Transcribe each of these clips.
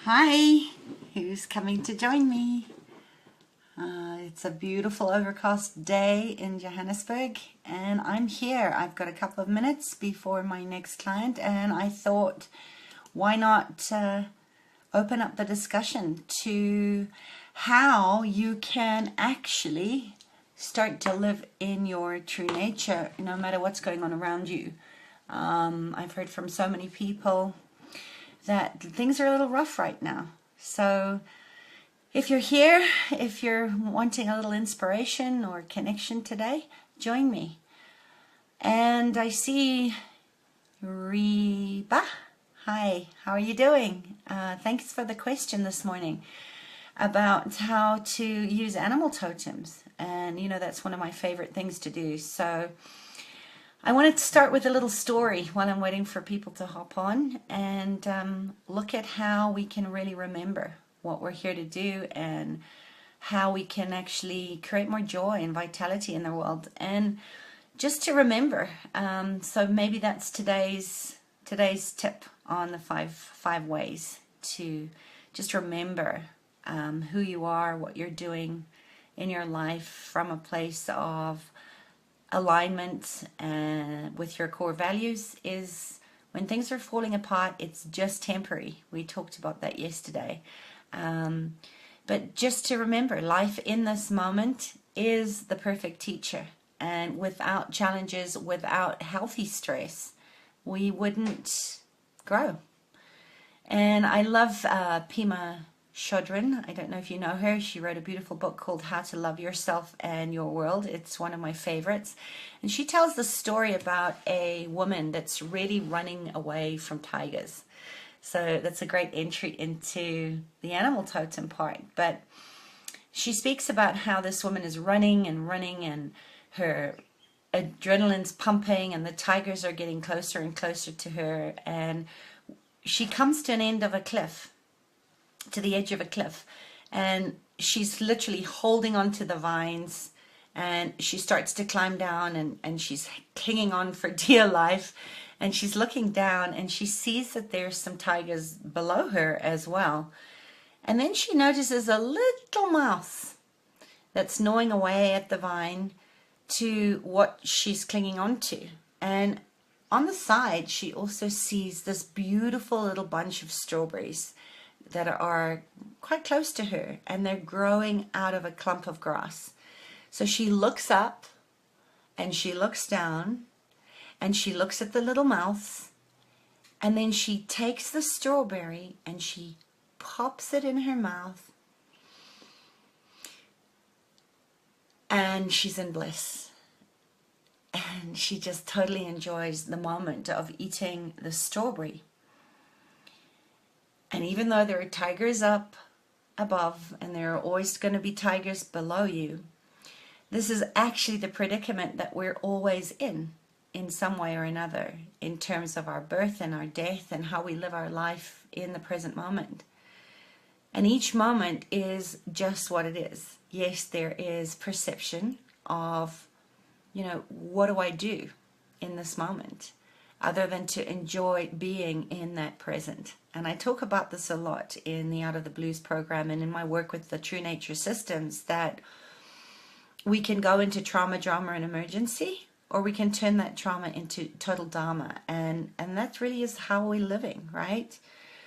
Hi, who's coming to join me? It's a beautiful overcast day in Johannesburg, and I'm here. I've got a couple of minutes before my next client, and I thought, why not open up the discussion to how you can actually start to live in your true nature, no matter what's going on around you. I've heard from so many people that things are a little rough right now. So if you're here, if you're wanting a little inspiration or connection today, join me. And I see Reba. Hi, how are you doing? Thanks for the question this morning about how to use animal totems. And you know, that's one of my favorite things to do. So I wanted to start with a little story while I'm waiting for people to hop on and look at how we can really remember what we're here to do and how we can actually create more joy and vitality in the world. And just to remember, so maybe that's today's tip on the five ways to just remember who you are, what you're doing in your life from a place of alignment with your core values. Is when things are falling apart, it's just temporary. We talked about that yesterday. But just to remember, life in this moment is the perfect teacher. And without challenges, without healthy stress, we wouldn't grow. And I love Pema Chodron. I don't know if you know her. She wrote a beautiful book called How to Love Yourself and Your World. It's one of my favorites. And she tells the story about a woman that's really running away from tigers. So that's a great entry into the animal totem part. But she speaks about how this woman is running and her adrenaline's pumping and the tigers are getting closer and closer to her. And she comes to an end of a cliff, to the edge of a cliff, and she's literally holding on to the vines, and she starts to climb down and she's clinging on for dear life, and she's looking down and she sees that there's some tigers below her as well. And then she notices a little mouse that's gnawing away at the vine to what she's clinging on to. And on the side she also sees this beautiful little bunch of strawberries that are quite close to her, and they're growing out of a clump of grass. So she looks up and she looks down and she looks at the little mouse, and then she takes the strawberry and she pops it in her mouth, and she's in bliss. And she just totally enjoys the moment of eating the strawberry. And even though there are tigers up above and there are always going to be tigers below you, this is actually the predicament that we're always in some way or another, in terms of our birth and our death and how we live our life in the present moment. And each moment is just what it is. Yes, there is perception of, you know, what do I do in this moment, other than to enjoy being in that present. And I talk about this a lot in the Out of the Blues program and in my work with the True Nature Systems, that we can go into trauma, drama, and emergency, or we can turn that trauma into total dharma. And that really is how we're living, right?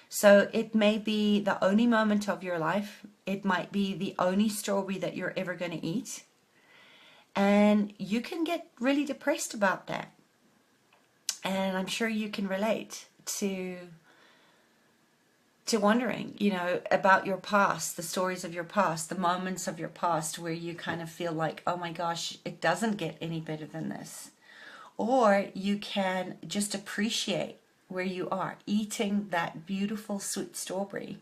So it may be the only moment of your life. It might be the only strawberry that you're ever going to eat. And you can get really depressed about that. And I'm sure you can relate to wondering, you know, about your past, the stories of your past, the moments of your past where you kind of feel like, oh my gosh, it doesn't get any better than this. Or you can just appreciate where you are, eating that beautiful sweet strawberry,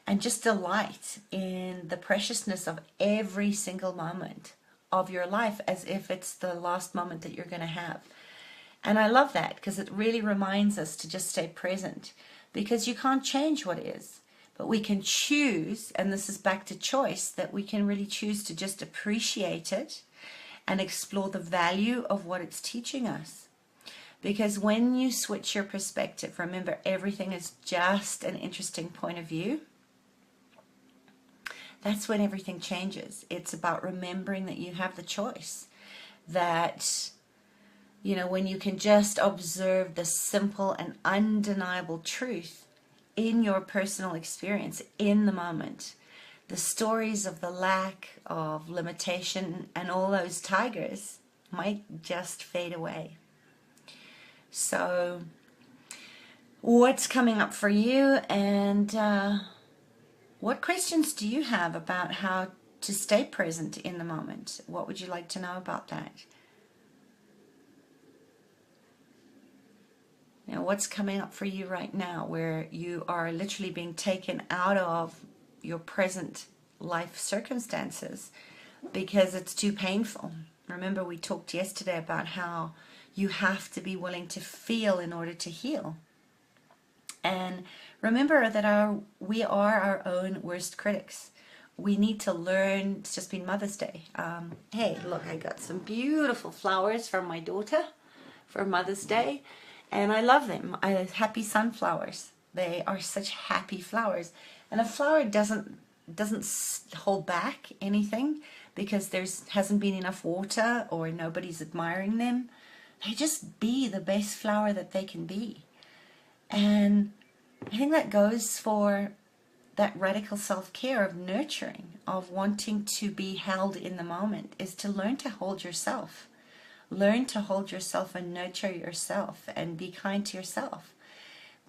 and just delight in the preciousness of every single moment of your life as if it's the last moment that you're going to have. And I love that, because it really reminds us to just stay present, because you can't change what is, but we can choose, and this is back to choice, that we can really choose to just appreciate it and explore the value of what it's teaching us. Because when you switch your perspective, remember, everything is just an interesting point of view. that's when everything changes. It's about remembering that you have the choice. That, you know, when you can just observe the simple and undeniable truth in your personal experience, in the moment, the stories of the lack of limitation and all those tigers might just fade away. So, what's coming up for you, and what questions do you have about how to stay present in the moment? What would you like to know about that? You know, what's coming up for you right now where you are literally being taken out of your present life circumstances because it's too painful? Remember, we talked yesterday about how you have to be willing to feel in order to heal. And remember that we are our own worst critics. We need to learn. It's just been Mother's Day. Hey, look, I got some beautiful flowers from my daughter for Mother's Day, and I love them. Happy sunflowers. They are such happy flowers. And a flower doesn't hold back anything because hasn't been enough water or nobody's admiring them. They just be the best flower that they can be. And I think that goes for that radical self-care of nurturing, of wanting to be held in the moment, is to learn to hold yourself. Learn to hold yourself and nurture yourself and be kind to yourself.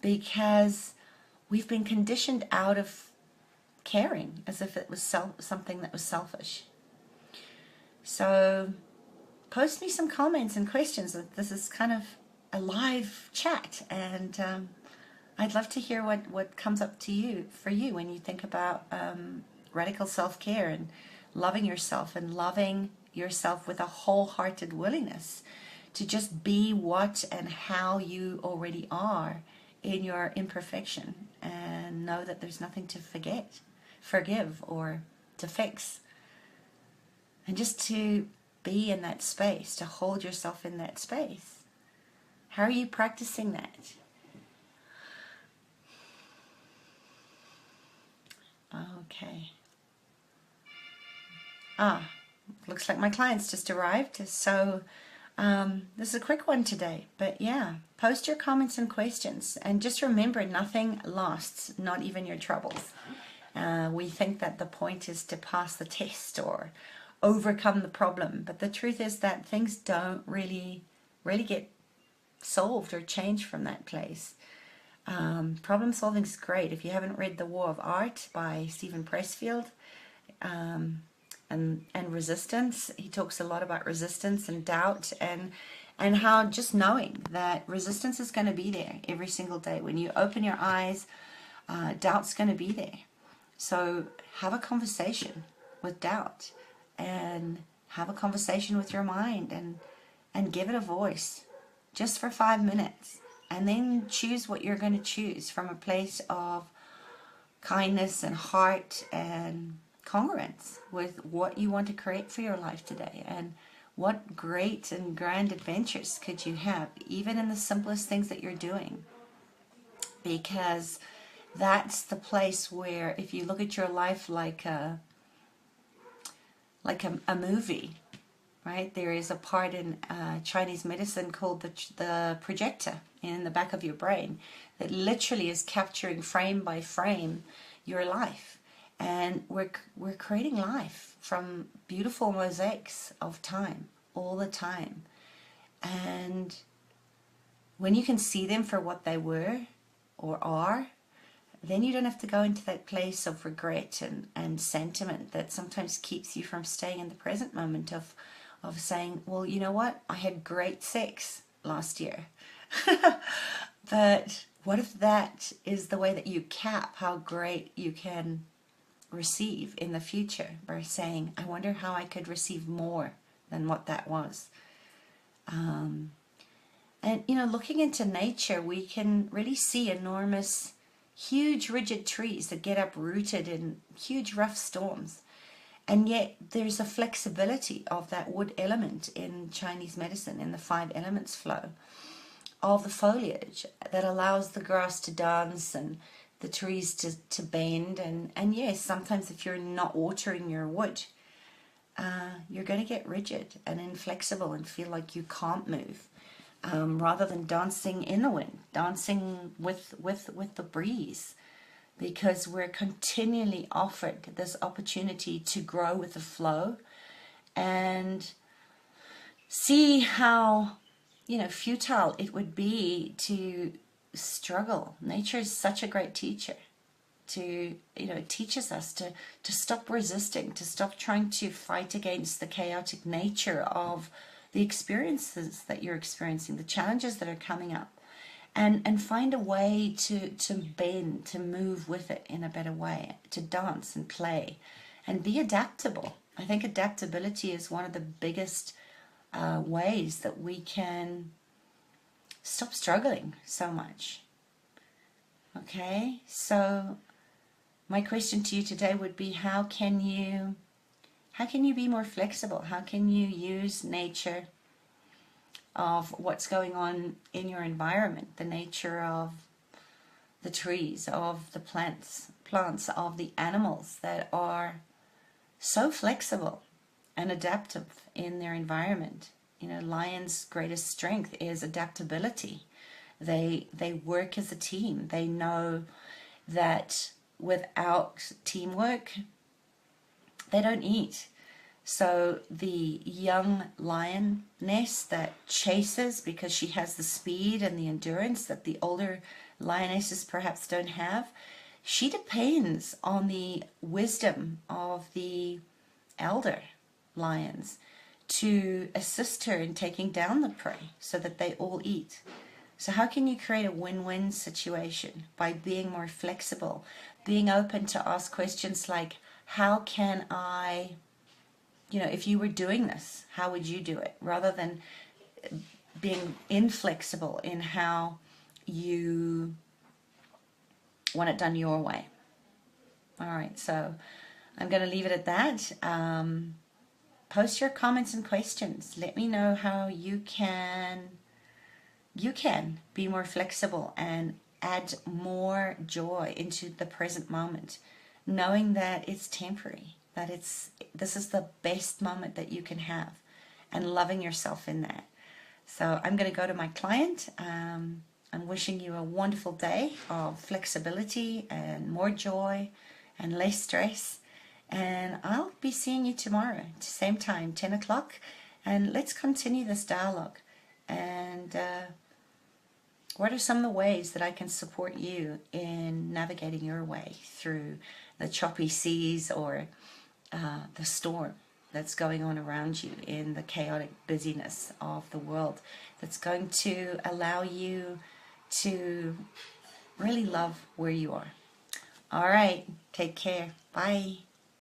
Because we've been conditioned out of caring as if it was something that was selfish. So post me some comments and questions. This is kind of a live chat, and I'd love to hear what comes up to you for you when you think about radical self-care and loving yourself with a wholehearted willingness to just be what and how you already are in your imperfection, and know that there's nothing to forgive, or to fix. And just to be in that space, to hold yourself in that space. How are you practicing that? Okay. Looks like my clients just arrived. So this is a quick one today. But yeah, post your comments and questions. And just remember, nothing lasts, not even your troubles. We think that the point is to pass the test or overcome the problem. But the truth is that things don't really get solved or changed from that place. Problem solving is great. If you haven't read The War of Art by Stephen Pressfield, and resistance, he talks a lot about resistance and doubt, and how just knowing that resistance is going to be there every single day. When you open your eyes, doubt's going to be there. So have a conversation with doubt, and have a conversation with your mind, and give it a voice just for 5 minutes. And then choose what you're going to choose from a place of kindness and heart and congruence with what you want to create for your life today. And what great and grand adventures could you have, even in the simplest things that you're doing. Because that's the place where, if you look at your life like a movie, right? There is a part in Chinese medicine called the projector in the back of your brain that literally is capturing frame by frame your life. And we're creating life from beautiful mosaics of time all the time. And when you can see them for what they were or are, then you don't have to go into that place of regret and sentiment that sometimes keeps you from staying in the present moment of saying, well, you know what? I had great sex last year. But what if that is the way that you cap how great you can receive in the future, by saying, I wonder how I could receive more than what that was. And, you know, looking into nature, we can really see enormous, huge, rigid trees that get uprooted in huge, rough storms. And yet there's a flexibility of that wood element in Chinese medicine, in the 5 elements flow, of the foliage that allows the grass to dance and the trees to bend. And yes, sometimes if you're not watering your wood, you're going to get rigid and inflexible and feel like you can't move. Rather than dancing in the wind, dancing with the breeze, because we're continually offered this opportunity to grow with the flow and see how, futile it would be to struggle. Nature is such a great teacher. It teaches us to stop resisting, to stop trying to fight against the chaotic nature of the experiences that you're experiencing, the challenges that are coming up, and find a way to bend, to move with it in a better way, to dance and play and be adaptable. I think adaptability is one of the biggest ways that we can stop struggling so much. Okay, so my question to you today would be, how can you be more flexible? How can you use nature of what's going on in your environment, the nature of the trees, of the plants, of the animals that are so flexible and adaptive in their environment. Lions' greatest strength is adaptability. They work as a team. They know that without teamwork, they don't eat. So the young lioness that chases because she has the speed and the endurance that the older lionesses perhaps don't have, she depends on the wisdom of the elder lions to assist her in taking down the prey so that they all eat. So how can you create a win-win situation? By being more flexible, being open to ask questions like, how can I, if you were doing this, how would you do it? Rather than being inflexible in how you want it done your way. All right, so I'm going to leave it at that. Post your comments and questions. Let me know how you can be more flexible and add more joy into the present moment, knowing that it's temporary, that this is the best moment that you can have, and loving yourself in that. So I'm going to go to my client. I'm wishing you a wonderful day of flexibility and more joy and less stress. And I'll be seeing you tomorrow at the same time, 10 o'clock. And let's continue this dialogue. And what are some of the ways that I can support you in navigating your way through the choppy seas or the storm that's going on around you in the chaotic busyness of the world, that's going to allow you to really love where you are. All right, take care. Bye.